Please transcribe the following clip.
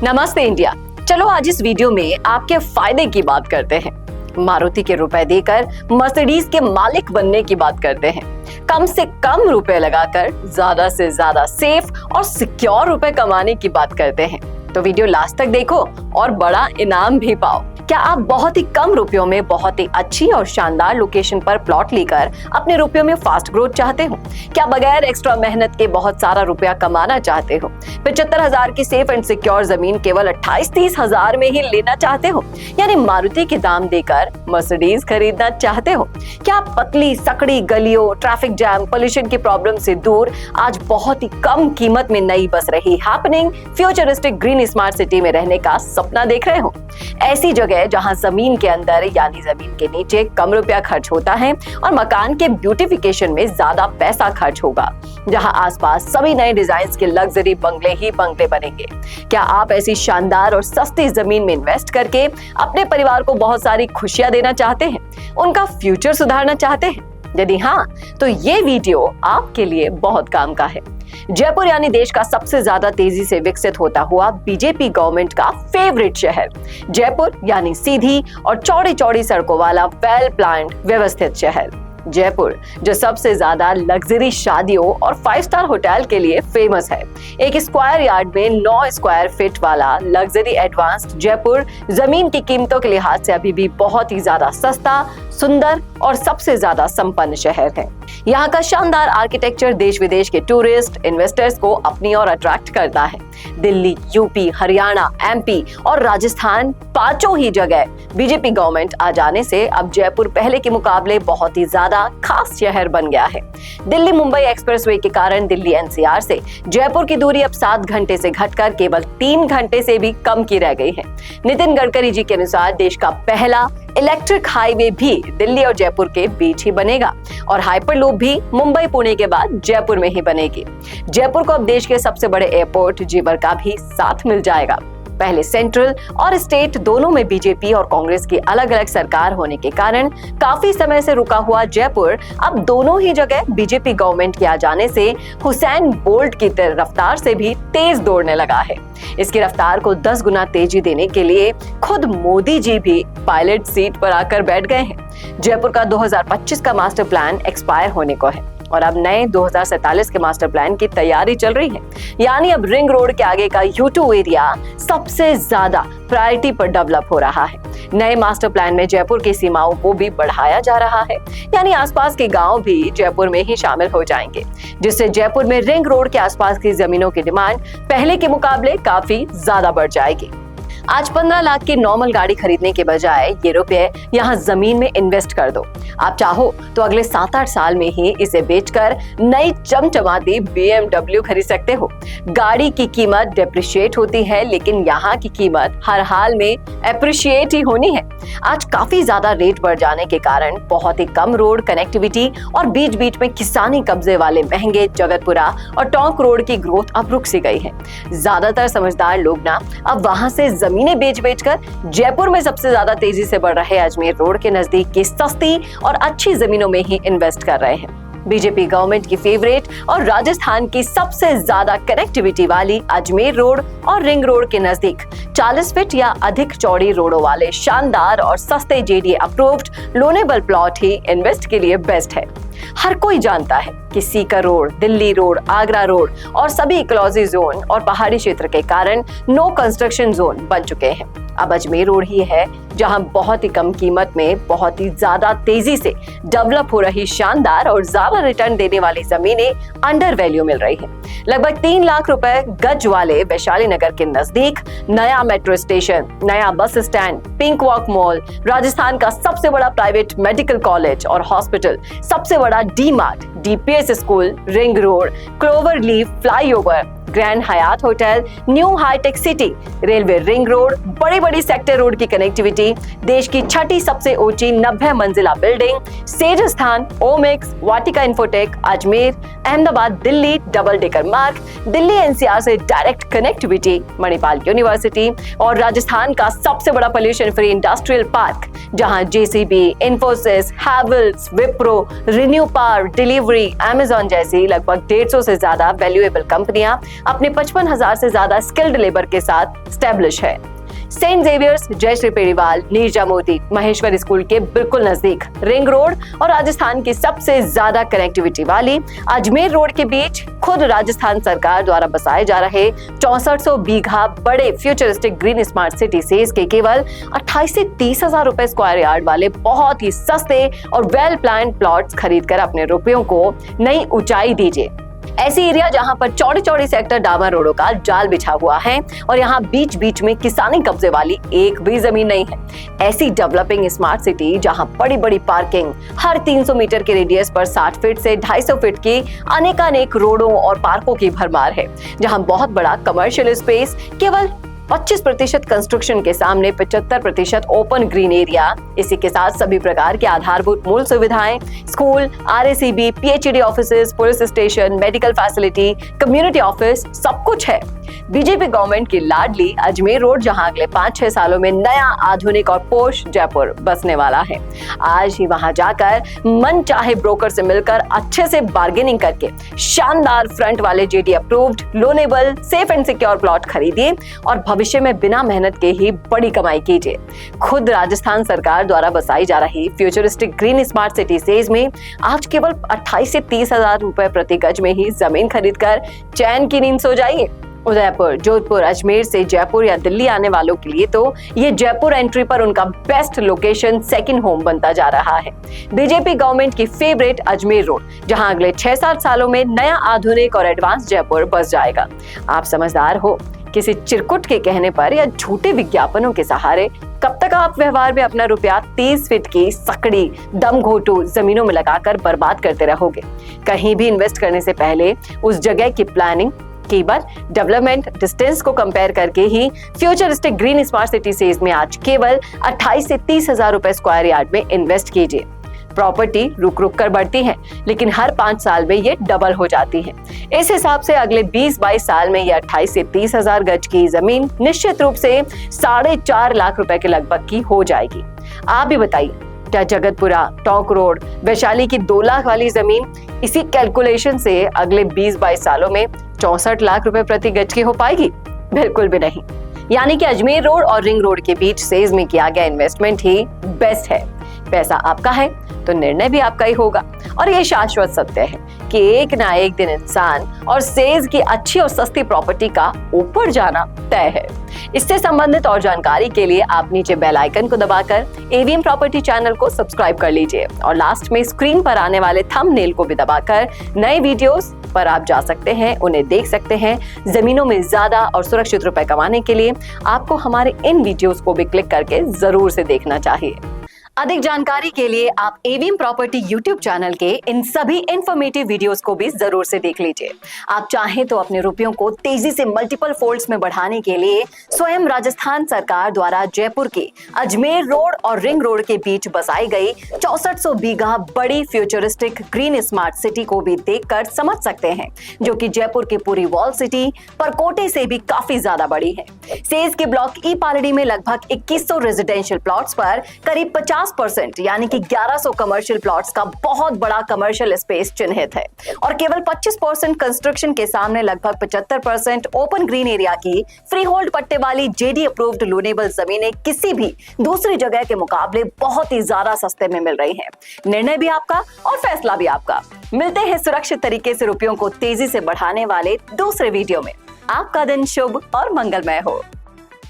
नमस्ते इंडिया। चलो आज इस वीडियो में आपके फायदे की बात करते हैं। मारुति के रुपए देकर मर्सिडीज के मालिक बनने की बात करते हैं। कम से कम रुपए लगाकर ज्यादा से ज्यादा सेफ और सिक्योर रुपए कमाने की बात करते हैं। तो वीडियो लास्ट तक देखो और बड़ा इनाम भी पाओ। क्या आप बहुत ही कम रुपयों में बहुत ही अच्छी और शानदार लोकेशन पर प्लॉट लेकर अपने रुपयों में फास्ट ग्रोथ चाहते हो? क्या बगैर एक्स्ट्रा मेहनत के बहुत सारा रुपया कमाना चाहते हो? 75,000 की सेफ एंड सिक्योर जमीन केवल 28-30 हजार में ही लेना चाहते हो, यानी मारुति के दाम देकर मर्सिडीज खरीदना चाहते हो? क्या आप पतली सकड़ी गलियों, ट्रैफिक जैम, पोल्यूशन की प्रॉब्लम से दूर आज बहुत ही कम कीमत में नई बस रही happening futuristic green smart city में रहने का सपना देख रहे हो? ऐसी जगह जहां जमीन के अंदर यानी जमीन के नीचे कम रुपया खर्च होता है और मकान के ब्यूटिफिकेशन में ज्यादा पैसा खर्च होगा, जहां आसपास सभी नए डिजाइन के लग्जरी बंगले ही बंगले बनेंगे। क्या आप ऐसी शानदार और सस्ती जमीन में इन्वेस्ट करके अपने परिवार को बहुत सारी खुशियां देना चाहते हैं, उनका फ्यूचर सुधारना चाहते हैं? यदि हाँ, तो ये वीडियो आपके लिए बहुत काम का है। जयपुर यानी देश का सबसे ज्यादा तेजी से विकसित होता हुआ बीजेपी गवर्नमेंट का फेवरेट शहर। जयपुर यानी सीधी और चौड़ी चौड़ी सड़कों वाला वेल प्लान्ड व्यवस्थित शहर। जयपुर जो सबसे ज्यादा लग्जरी शादियों और 5 स्टार होटल के लिए फेमस है। एक स्क्वायर यार्ड में 9 स्क्वायर फीट वाला लग्जरी एडवांस्ड जयपुर जमीन की कीमतों के लिहाज से अभी भी बहुत ही ज्यादा सस्ता, सुंदर और सबसे ज्यादा संपन्न शहर है। यहाँ का शानदार आर्किटेक्चर देश विदेश के टूरिस्ट इन्वेस्टर्स को अपनी ओर अट्रैक्ट करता है। दिल्ली, यूपी, हरियाणा, एमपी और राजस्थान पांचों ही जगह बीजेपी गवर्नमेंट आ जाने से अब जयपुर पहले के मुकाबले बहुत ही ज्यादा खास शहर बन गया है। दिल्ली मुंबई एक्सप्रेसवे के कारण दिल्ली एनसीआर से जयपुर की दूरी अब 7 घंटे से घटकर केवल 3 घंटे से भी कम की रह गई है। नितिन गडकरी जी के अनुसार देश का पहला इलेक्ट्रिक हाईवे भी दिल्ली और जयपुर के बीच ही बनेगा और हाइपरलूप भी मुंबई पुणे के बाद जयपुर में ही बनेगी। जयपुर को अब देश के सबसे बड़े एयरपोर्ट जेवर का भी साथ मिल जाएगा। पहले सेंट्रल और स्टेट दोनों में बीजेपी और कांग्रेस की अलग अलग सरकार होने के कारण काफी समय से रुका हुआ जयपुर अब दोनों ही जगह बीजेपी गवर्नमेंट के आ जाने से हुसैन बोल्ट की रफ्तार से भी तेज दौड़ने लगा है। इसकी रफ्तार को 10 गुना तेजी देने के लिए खुद मोदी जी भी पायलट सीट पर आकर बैठ गए हैं। जयपुर का 2025 का मास्टर प्लान एक्सपायर होने को है और अब नए 2047 के मास्टर प्लान की तैयारी चल रही है, यानी अब रिंग रोड के आगे का U2 एरिया सबसे ज्यादा प्रायोरिटी पर डेवलप हो रहा है। नए मास्टर प्लान में जयपुर की सीमाओं को भी बढ़ाया जा रहा है, यानी आसपास के गांव भी जयपुर में ही शामिल हो जाएंगे, जिससे जयपुर में रिंग रोड के आसपास की जमीनों की डिमांड पहले के मुकाबले काफी ज्यादा बढ़ जाएगी। आज 15 लाख की नॉर्मल गाड़ी खरीदने के बजाय ये रुपए यहाँ जमीन में इन्वेस्ट कर दो। आप चाहो तो अगले 7-8 साल में ही इसे बेचकर नई चमचमाती BMW खरीद सकते हो। गाड़ी की कीमत डेप्रिशिएट होती है, लेकिन यहाँ की कीमत हर हाल में एप्रिशिएट ही होनी है। आज काफी ज्यादा रेट बढ़ जाने के कारण बहुत ही कम रोड कनेक्टिविटी और बीच बीच में किसानी कब्जे वाले महंगे जगतपुरा और टोंक रोड की ग्रोथ अब रुक सी गई है। ज्यादातर समझदार लोग ना अब वहां से जमीनें बेच कर जयपुर में सबसे ज्यादा तेजी से बढ़ रहे अजमेर रोड के नजदीक की सस्ती और अच्छी जमीनों में ही इन्वेस्ट कर रहे हैं। बीजेपी गवर्नमेंट की फेवरेट और राजस्थान की सबसे ज्यादा कनेक्टिविटी वाली अजमेर रोड और रिंग रोड के नजदीक 40 फीट या अधिक चौड़ी रोडों वाले शानदार और सस्ते जेडीए अप्रूव्ड लोनेबल प्लॉट ही इन्वेस्ट के लिए बेस्ट है। हर कोई जानता है कि Sikar road, Delhi road, Agra road और सभी इकोलॉजी जोन और पहाड़ी क्षेत्र के कारण नो कंस्ट्रक्शन जोन बन चुके हैं। अब अजमेर रोड ही है जहां बहुत ही कम कीमत में बहुत ही ज्यादा तेजी से डेवलप हो रही शानदार और ज्यादा रिटर्न देने वाली जमीनें अंडर वैल्यू मिल रही है। लगभग 3 लाख रुपए गज वाले वैशाली नगर के नजदीक नया मेट्रो स्टेशन, नया bus stand, pink walk mall, Rajasthan का सबसे बड़ा प्राइवेट मेडिकल कॉलेज और हॉस्पिटल, सबसे बड़ा D Mart, DPS school, ring road, clover leaf flyover, grand Hyatt hotel, new hitech city, railway ring road, बड़ी सेक्टर रोड की connectivity, देश की 6ठी सबसे ऊंची 90 मंजिला बिल्डिंग, सेज स्थान, ओमिक्स, Vatika infotech, Ajmer, Ahmedabad Delhi double decker मार्ग, दिल्ली एनसीआर से डायरेक्ट कनेक्टिविटी, मणिपाल यूनिवर्सिटी और राजस्थान का सबसे बड़ा पोल्यूशन फ्री इंडस्ट्रियल पार्क, जहां JCB, Infosys, Havells, Wipro, renew power, delivery, Amazon जैसी लगभग 150 से ज्यादा वैल्यूएबल कंपनियां अपने 55,000 से ज्यादा स्किल्ड लेबर के साथ स्टैब्लिश है। सेंट जेवियर्स, जय श्री पेरीवाल, नीरजा मोदी, महेश्वर स्कूल के बिल्कुल नजदीक रिंग रोड और राजस्थान की सबसे ज्यादा कनेक्टिविटी वाली अजमेर रोड के बीच खुद राजस्थान सरकार द्वारा बसाए जा रहे 6400 बीघा बड़े futuristic green smart city says के केवल 28 से 30,000 रुपए स्क्वायर यार्ड वाले बहुत ही सस्ते और वेल प्लान्ड प्लॉट्स खरीदकर अपने रुपयों को नई ऊंचाई दीजिए। ऐसी एरिया जहां पर चौड़े चौड़े सेक्टर डामर रोडों का जाल बिछा हुआ है और यहां बीच बीच में किसानी कब्जे वाली एक भी जमीन नहीं है। ऐसी डेवलपिंग स्मार्ट सिटी जहां बड़ी बड़ी पार्किंग, हर 300 मीटर के रेडियस पर 60 फीट से 250 फीट की अनेकानेक रोडों और पार्कों की भरमार है, जहां बहुत बड़ा कमर्शियल स्पेस, केवल 25% कंस्ट्रक्शन के सामने 75% ओपन ग्रीन एरिया, इसी के साथ सभी प्रकार के आधारभूत मूल सुविधाएं, school, RACB, PHD offices, police station, medical facility, community office, सब कुछ है। बीजेपी गवर्नमेंट की लाडली अजमेर रोड जहां अगले 5-6 सालों में नया आधुनिक और पोश जयपुर बसने वाला है। आज ही वहां जाकर मन चाहे ब्रोकर से मिलकर अच्छे से बार्गेनिंग करके शानदार फ्रंट वाले JD approved, loanable, safe and secure plot खरीदिए और भविष्य में बिना मेहनत के ही बड़ी कमाई कीजिए। खुद राजस्थान सरकार द्वारा बसाई जा रही फ्यूचरिस्टिक ग्रीन स्मार्ट सिटी सेज में आज केवल 28 से 30,000 रुपए प्रति गज में ही जमीन खरीदकर चैन की नींद सो जाइए। उदयपुर, जोधपुर, अजमेर से जयपुर या दिल्ली आने वालों के लिए तो ये जयपुर एंट्री पर उनका बेस्ट लोकेशन, सेकंड होम बनता जा रहा है। बीजेपी गवर्नमेंट की फेवरेट अजमेर रोड जहां अगले 6-7 सालों में नया आधुनिक और एडवांस जयपुर बस जाएगा। आप समझदार हो, किसी चिरकुट के कहने पर या झूठे विज्ञापनों के सहारे कब तक आप व्यवहार में अपना रुपया 30 फीट की सकड़ी दम घोटू जमीनों में लगाकर बर्बाद करते रहोगे। कहीं भी इन्वेस्ट करने से पहले उस जगह की प्लानिंग, कीमत, डेवलपमेंट, डिस्टेंस को कंपेयर करके ही फ्यूचरिस्टिक ग्रीन स्मार्ट सिटी सेज में आज केवल 28 से 30,000 रुपए स्क्वायर यार्ड में इन्वेस्ट कीजिए। प्रॉपर्टी रुक रुक कर बढ़ती है, लेकिन हर 5 साल में ये डबल हो जाती है। इस हिसाब से अगले 20-22 साल में ये 28 से 30,000 गज की जमीन निश्चित रूप से 4.5 लाख रुपए के लगभग की हो जाएगी। आप भी बताइए, क्या जगतपुरा, टोंक रोड, वैशाली की 2 लाख वाली जमीन इसी कैलकुलेशन से अगले 20-22 सालों में 64 लाख रुपए प्रति गज की हो पाएगी? बिल्कुल भी नहीं। यानी कि अजमेर रोड और रिंग रोड के बीच सेज में किया गया इन्वेस्टमेंट ही बेस्ट है। पैसा आपका है तो निर्णय भी आपका ही होगा और ये शाश्वत सत्य है कि एक ना एक दिन इंसान और सेज की अच्छी और सस्ती प्रॉपर्टी का ऊपर जाना तय है। इससे संबंधित और जानकारी के लिए आप नीचे बेल आइकन को दबाकर एवीएम प्रॉपर्टी चैनल को सब्सक्राइब कर लीजिए और लास्ट में स्क्रीन पर आने वाले थंबनेल को भी दबाकर नए वीडियोस पर आप जा सकते हैं, उन्हें देख सकते हैं। जमीनों में ज्यादा और सुरक्षित रुपए कमाने के लिए आपको हमारे इन वीडियोस को भी क्लिक करके जरूर से देखना चाहिए। अधिक जानकारी के लिए आप एवीएम प्रॉपर्टी यूट्यूब चैनल के इन सभी इंफॉर्मेटिव वीडियोस को भी जरूर से देख लीजिए। आप चाहें तो अपने रुपयों को तेजी से मल्टीपल फोल्ड्स में बढ़ाने के लिए स्वयं राजस्थान सरकार द्वारा जयपुर के अजमेर रोड और रिंग रोड के बीच बसाई गई 6400 बीघा बड़ी फ्यूचरिस्टिक ग्रीन स्मार्ट सिटी को भी देखकर समझ सकते हैं, जो कि जयपुर की पूरी वॉल सिटी परकोटे से भी काफी ज्यादा बड़ी है। सेज के ब्लॉक ई पालड़ी में लगभग 2100 रेजिडेंशियल प्लॉट्स पर करीब 50% यानी कि 1100 कमर्शियल प्लॉट्स का बहुत बड़ा कमर्शियल स्पेस चिन्हित है और केवल 25% कंस्ट्रक्शन के सामने लगभग 75% ओपन ग्रीन एरिया की फ्री होल्ड पट्टे वाली जेडी अप्रूव्ड लोनेबल जमीनें किसी भी दूसरी जगह के मुकाबले बहुत ही ज्यादा सस्ते में मिल रही हैं। निर्णय भी आपका और फैसला भी आपका। मिलते हैं सुरक्षित तरीके से रुपयों को तेजी से बढ़ाने वाले दूसरे वीडियो में। आपका दिन शुभ और मंगलमय हो।